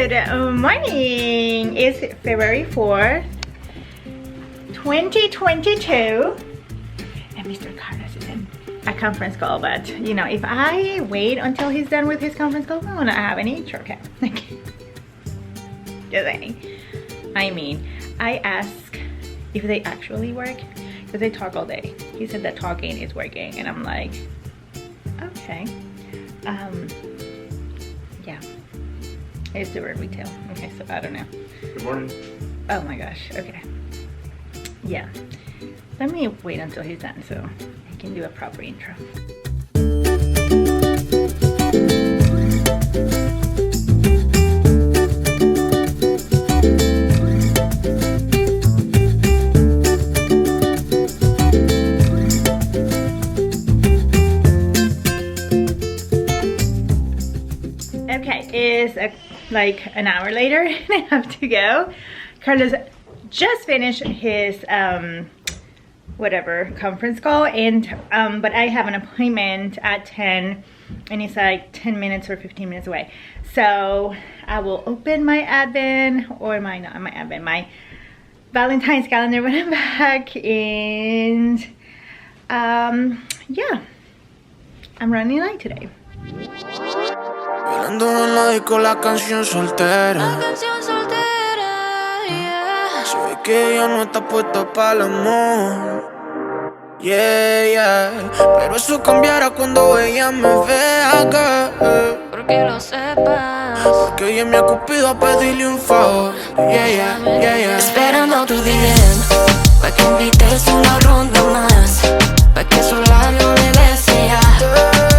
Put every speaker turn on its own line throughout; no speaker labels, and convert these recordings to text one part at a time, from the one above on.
Good morning. It's February 4th, 2022. And Mr. Carlos is in a conference call, but you know, if I wait until he's done with his conference call, I won't have any intro. Okay. Just saying. I mean, I ask if they actually work because they talk all day. He said that talking is working, and I'm like, okay. Yeah. I used to work retail. Okay, so I don't know.
Good morning.
Oh my gosh. Okay. Yeah. Let me wait until he's done so he can do a proper intro. Okay, it's like an hour later and I have to go. Carlos just finished his whatever conference call, and but I have an appointment at 10 and it's like 10 minutes or 15 minutes away. So I will open my advent, or my Valentine's calendar when I'm back, and yeah, I'm running late today.
Bailando en la disco la canción soltera. La canción soltera, yeah. Se ve que ella no está puesta para el amor. Yeah, yeah. Pero eso cambiará cuando ella me vea, girl. Porque lo sepas. Porque ella me ha cupido a pedirle un favor. Yeah, yeah, yeah, yeah. Esperando tu DM pa' que invites una ronda más, pa' que su labio me bese ya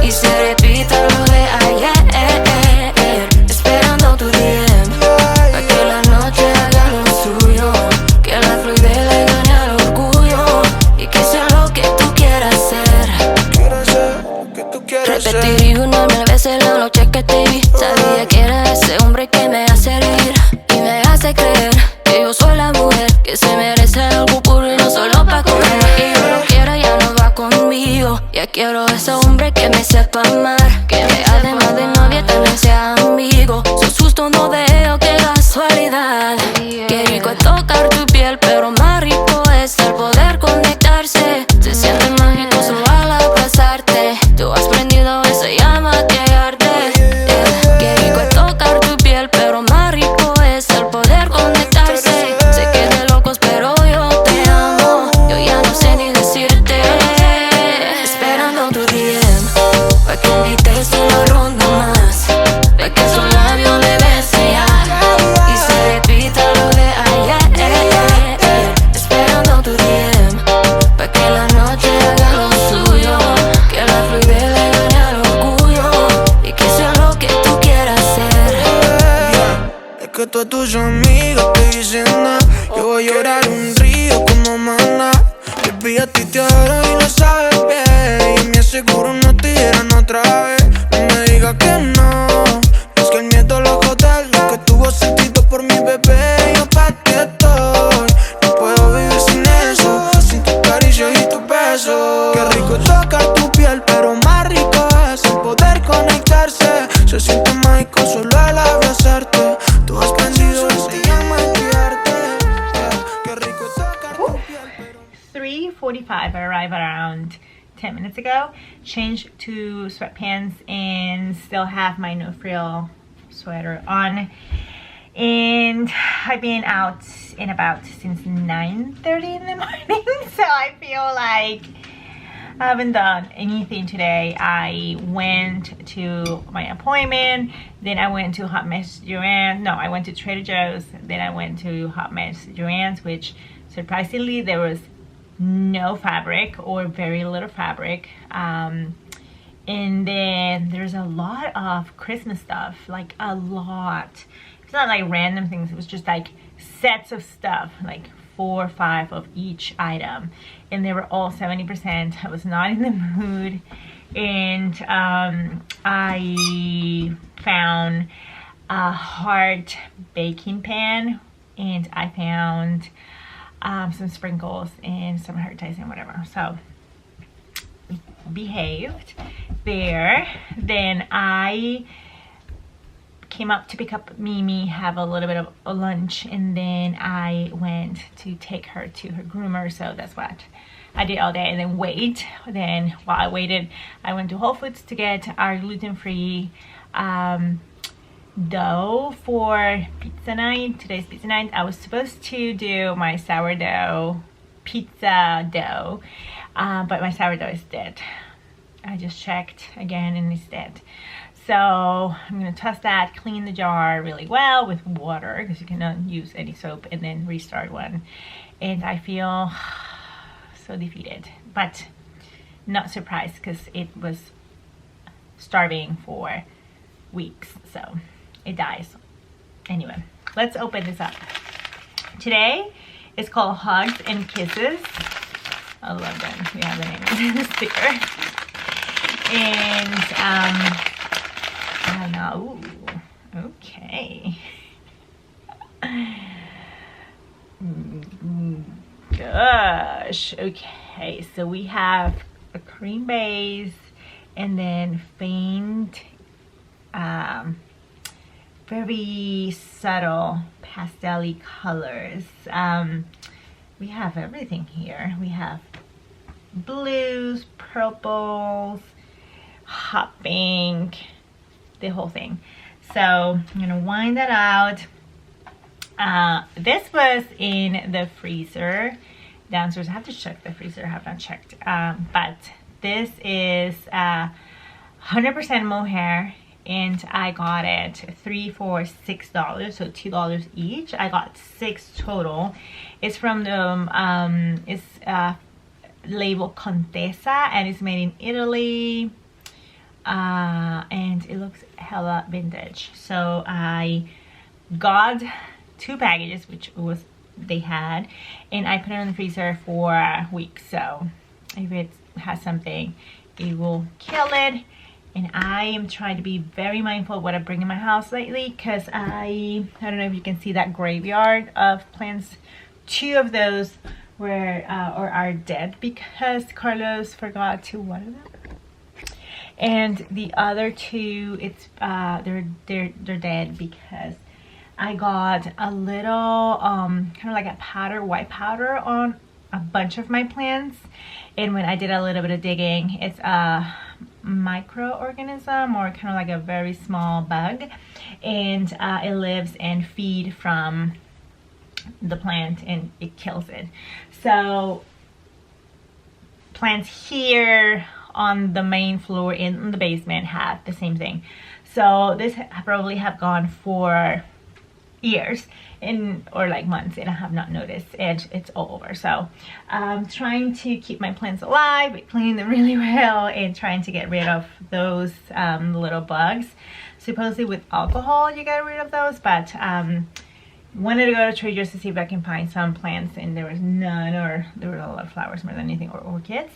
y se repita lo de ayer. Esperando tu DM pa' que la noche haga lo suyo, que la fluidez le gane al orgullo y que sea lo que tú quieras hacer. Repetiría una mil veces la noche que te vi. Sabía que era ese hombre que me hace reír y me hace creer que yo soy la mujer que se merece algo puro y no solo pa' comer. Que yo lo quiera, ya no va conmigo. Ya quiero ese hombre que me sepa amar, que me además de novia también sea amigo. Su susto no veo, qué casualidad. Qué rico es tocar tu piel, pero más rico es el poder conectarse. Se siente mágico solo al abrazarte. Tú has prendido esa llama que arde. Qué rico es tocar tu piel, pero más rico es el poder conectarse. Sé que de locos, pero yo te amo. Yo ya no sé ni decirte. Esperando tu DM pa' que invites una ronda más, pa' que su labio me bese ya y se repita lo de ayer. Esperando tu DM pa' que la noche haga lo suyo, que la fluidez le gane al orgullo y que sea lo que tú quieras hacer. Es que todas tus amigas te dicen nada. Yo voy a llorar un río como maná. Baby, a ti te adoro y lo sabes bien, y me aseguro no te dieran otra vez. No me digas que no, es que el miedo lo jode. Lo que tuvo sentido por mi bebé, yo pa' ti estoy. No puedo vivir sin eso, sin tus caricias y tus besos. Qué rico es tocar tu piel, pero más rico es el poder conectarse. Se siente mágico solo al abrazarte. Tú has prendido ese llama en criarte. Qué rico es tocar tu piel, pero
3:45. I arrived around 10 minutes ago. Changed to sweatpants and still have my no frill sweater on. And I've been out and about since 9:30 in the morning, so I feel like I haven't done anything today. I went to my appointment, then I went to Hot Mess Joann's. No, I went to Trader Joe's, then I went to Hot Mess Joann's, which surprisingly there was no fabric or very little fabric. And then there's a lot of Christmas stuff, like a lot. It's not like random things, it was just like sets of stuff, like 4 or 5 of each item, and they were all 70%. I was not in the mood, and I found a hard baking pan, and I found some sprinkles and some advertising and whatever. So behaved there. Then I came up to pick up Mimi, have a little bit of a lunch, and then I went to take her to her groomer. So that's what I did all day, and then wait. Then while I waited, I went to Whole Foods to get our gluten-free dough for pizza night. Today's pizza night. I was supposed to do my sourdough pizza dough, but my sourdough is dead. I just checked again and it's dead. So I'm gonna toss that, clean the jar really well with water, because you cannot use any soap, and then restart one. And I feel so defeated, but not surprised, because it was starving for weeks, so it dies. Anyway, let's open this up. Today is called Hugs and Kisses. I love them. We have the name of the sticker. And I don't know. Ooh, okay. Gosh. Okay, so we have a cream base and then faint, very subtle pastel-y colors. We have everything here. We have blues, purples, hot pink, the whole thing. So I'm gonna wind that out. This was in the freezer downstairs. I have to check the freezer. I have not checked. But this is 100% mohair, and I got it 3 for $6, so $2 each. I got 6 total. It's from the it's labeled Contessa, and it's made in Italy. And it looks hella vintage. So I got 2 packages, which was they had, and I put it in the freezer for a week. So if it has something, it will kill it. And I am trying to be very mindful of what I bring in my house lately, because I don't know if you can see that graveyard of plants. 2 of those were or are dead because Carlos forgot to water them. And the other 2, it's they're dead because I got a little kind of like a powder, white powder on a bunch of my plants. And when I did a little bit of digging, it's a microorganism, or kind of like a very small bug, and it lives and feed from the plant, and it kills it. So plants here on the main floor in the basement have the same thing. So this probably have gone for years or like months, and I have not noticed, and it's all over. So I'm trying to keep my plants alive, cleaning them really well, and trying to get rid of those little bugs. Supposedly with alcohol you get rid of those, but wanted to go to Trader Joe's to see if I can find some plants, and there was none, or there were a lot of flowers more than anything, or orchids.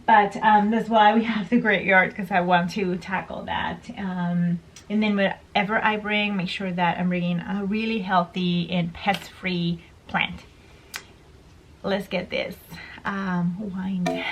But that's why we have the graveyard, because I want to tackle that. And then whatever I bring, make sure that I'm bringing a really healthy and pest-free plant. Let's get this wine.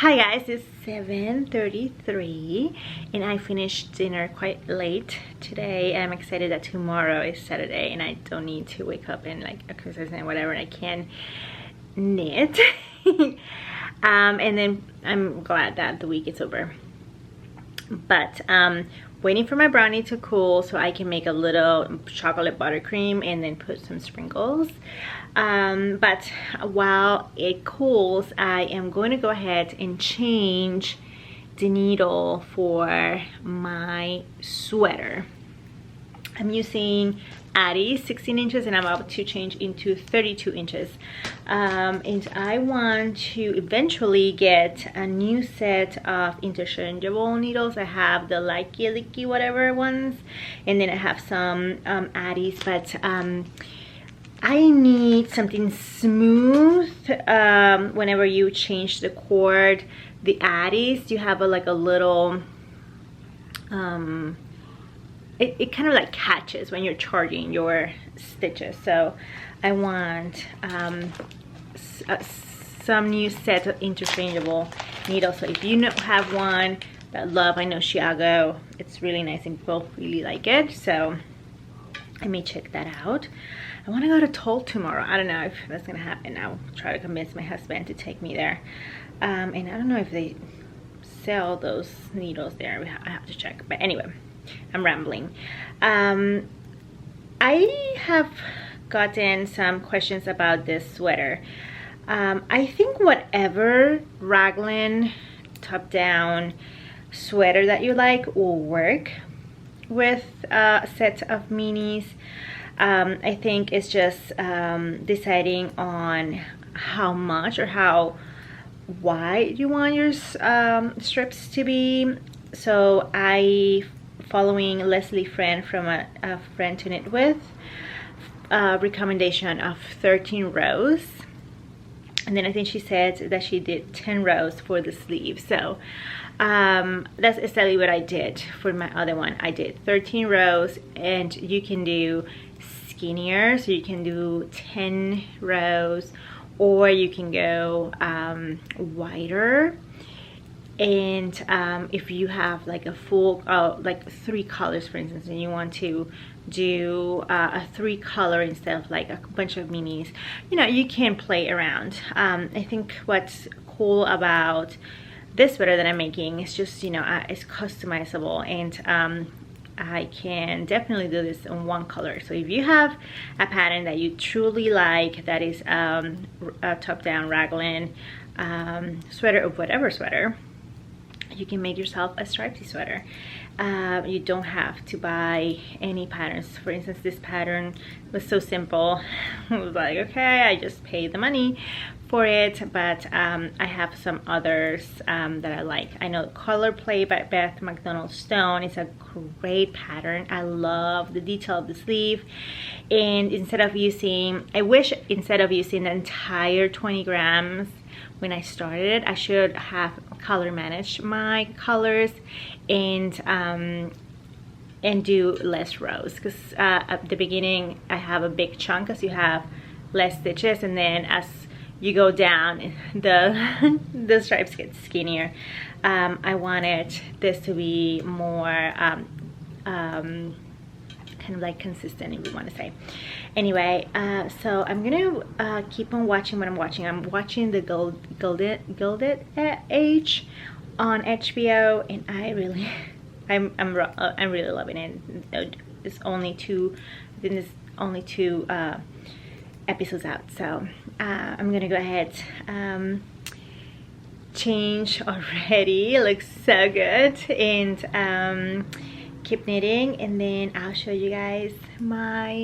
Hi guys, it's 7:33 and I finished dinner quite late today. I'm excited that tomorrow is Saturday and I don't need to wake up and like exercise and whatever, and I can knit. And then I'm glad that the week is over. But waiting for my brownie to cool so I can make a little chocolate buttercream and then put some sprinkles. But while it cools, I am going to go ahead and change the needle for my sweater. I'm using Addy 16 inches and I'm about to change into 32 inches. And I want to eventually get a new set of interchangeable needles. I have the likey licky whatever ones, and then I have some Addies, but I need something smooth. Whenever you change the cord, the Addies, you have like a little it kind of like catches when you're charging your stitches. So I want some new set of interchangeable needles. So if you have one that I know Chiago, it's really nice and both really like it, so I may check that out. I want to go to Toll tomorrow. I don't know if that's gonna happen. I'll try to convince my husband to take me there, and I don't know if they sell those needles there. I have to check, but anyway, I'm rambling. I have gotten some questions about this sweater. I think whatever raglan top down sweater that you like will work with a set of minis. I think it's just deciding on how much or how wide you want your strips to be. So I following Leslie Friend from a friend to knit with, recommendation of 13 rows, and then I think she said that she did 10 rows for the sleeve. So that's exactly what I did for my other one. I did 13 rows, and you can do skinnier, so you can do 10 rows, or you can go wider. And if you have like a full like 3 colors for instance, and you want to do a 3 color instead of like a bunch of minis, you know, you can play around. I think what's cool about this sweater that I'm making is just, you know, it's customizable, and I can definitely do this in one color. So if you have a pattern that you truly like, that is a top down raglan sweater or whatever sweater, you can make yourself a stripy sweater. You don't have to buy any patterns. For instance, this pattern was so simple. I was like, okay, I just paid the money for it, but I have some others that I like. I know Color Play by Beth McDonald Stone is a great pattern. I love the detail of the sleeve, and I wish instead of using the entire 20 grams when I started, I should have color managed my colors and do less rows, because at the beginning I have a big chunk as you have less stitches, and then as you go down the stripes get skinnier. I wanted this to be more kind of like consistent, if you want to say. Anyway, so I'm gonna keep on watching what I'm watching. I'm watching the Gilded Age on HBO, and I'm really loving it. It's only 2, I think there's only 2 episodes out, so I'm gonna go ahead change already. It looks so good, and keep knitting, and then I'll show you guys my